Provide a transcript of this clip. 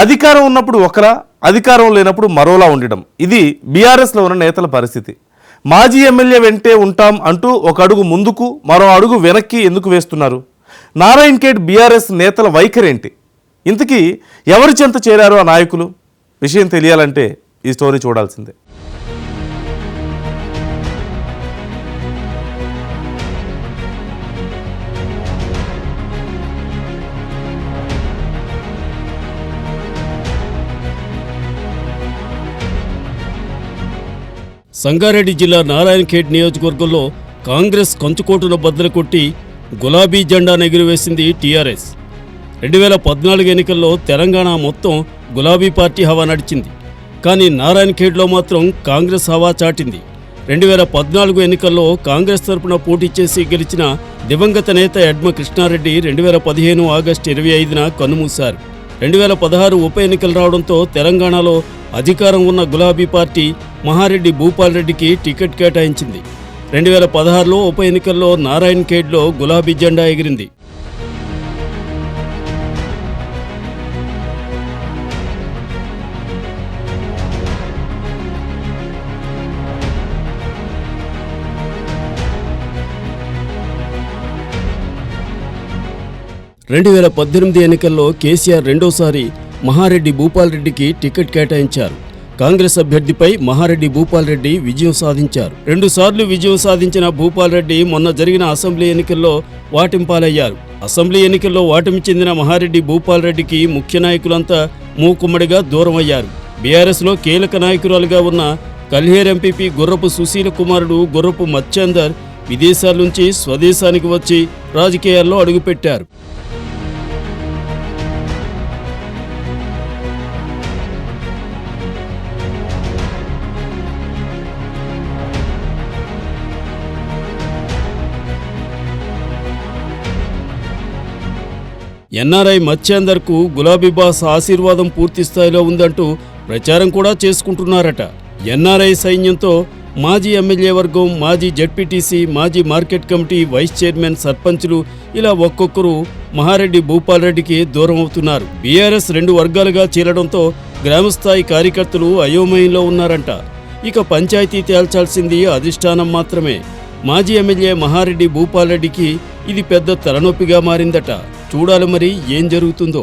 అధికారం ఉన్నప్పుడు ఒకలా, అధికారం లేనప్పుడు మరోలా ఉండడం. ఇది బీఆర్ఎస్లో ఉన్న నేతల పరిస్థితి. మాజీ ఎమ్మెల్యే వెంటే ఉంటాం అంటూ ఒక అడుగు ముందుకు, మరో అడుగు వెనక్కి ఎందుకు వేస్తున్నారు? నారాయణ్ ఖేడ్ బీఆర్ఎస్ నేతల వైఖరేంటి? ఇంతకీ ఎవరి చెంత చేరారు ఆ నాయకులు? విషయం తెలియాలంటే ఈ స్టోరీ చూడాల్సిందే. సంగారెడ్డి జిల్లా నారాయణ్ ఖేడ్ నియోజకవర్గంలో కాంగ్రెస్ కంచుకోటును బద్దలు కొట్టి గులాబీ జెండాను ఎగురవేసింది టీఆర్ఎస్. 2014 ఎన్నికల్లో తెలంగాణ మొత్తం గులాబీ పార్టీ హవా నడిచింది. కానీ నారాయణ్ ఖేడ్లో మాత్రం కాంగ్రెస్ హవా చాటింది. 2014 ఎన్నికల్లో కాంగ్రెస్ తరపున పోటీ చేసి గెలిచిన దివంగత నేత యడ్మ కృష్ణారెడ్డి 2015 ఆగస్టు 25న కన్నుమూశారు. 2016 ఉప ఎన్నికలు రావడంతో తెలంగాణలో అధికారం ఉన్న గులాబీ పార్టీ మహారెడ్డి భూపాల్ రెడ్డికి టికెట్ కేటాయించింది. 2016లో ఉప ఎన్నికల్లో నారాయణ్ ఖేడ్లో గులాబీ జెండా ఎగిరింది. ఎన్నికల్లో కేసీఆర్ రెండోసారి మహారెడ్డి భూపాల్ రెడ్డికి టికెట్ కేటాయించారు. కాంగ్రెస్ అభ్యర్థిపై మహారెడ్డి భూపాల్ రెడ్డి విజయం సాధించారు. 2 సార్లు విజయం సాధించిన భూపాల్ రెడ్డి మొన్న జరిగిన అసెంబ్లీ ఎన్నికల్లో వాటింపాలయ్యారు. అసెంబ్లీ ఎన్నికల్లో ఓటమి చెందిన మహారెడ్డి భూపాల్ రెడ్డికి ముఖ్య నాయకులంతా మూకుమ్మడిగా దూరం అయ్యారు. బీఆర్ఎస్లో కీలక నాయకురాలుగా ఉన్న కల్హేర్ ఎంపీపీ గుర్రపు సుశీల కుమారుడు గుర్రపు మత్స్యందర్ విదేశాల నుంచి స్వదేశానికి వచ్చి రాజకీయాల్లో అడుగుపెట్టారు. ఎన్ఆర్ఐ మత్స్యందర్కు గులాబీ బాస్ ఆశీర్వాదం పూర్తి స్థాయిలో ఉందంటూ ప్రచారం కూడా చేసుకుంటున్నారట. ఎన్ఆర్ఐ సైన్యంతో మాజీ ఎమ్మెల్యే వర్గం, మాజీ జడ్పీటీసీ, మాజీ మార్కెట్ కమిటీ వైస్ చైర్మన్, సర్పంచ్లు ఇలా ఒక్కొక్కరు మహారెడ్డి భూపాల్ రెడ్డికి దూరం అవుతున్నారు. బీఆర్ఎస్ 2 వర్గాలుగా చీలడంతో గ్రామస్థాయి కార్యకర్తలు అయోమయంలో ఉన్నారంట. ఇక పంచాయతీ తేల్చాల్సింది అధిష్టానం మాత్రమే. మాజీ ఎమ్మెల్యే మహారెడ్డి భూపాల్ రెడ్డికి ఇది పెద్ద తలనొప్పిగా మారిందట. చూడాలి మరి ఏం జరుగుతుందో.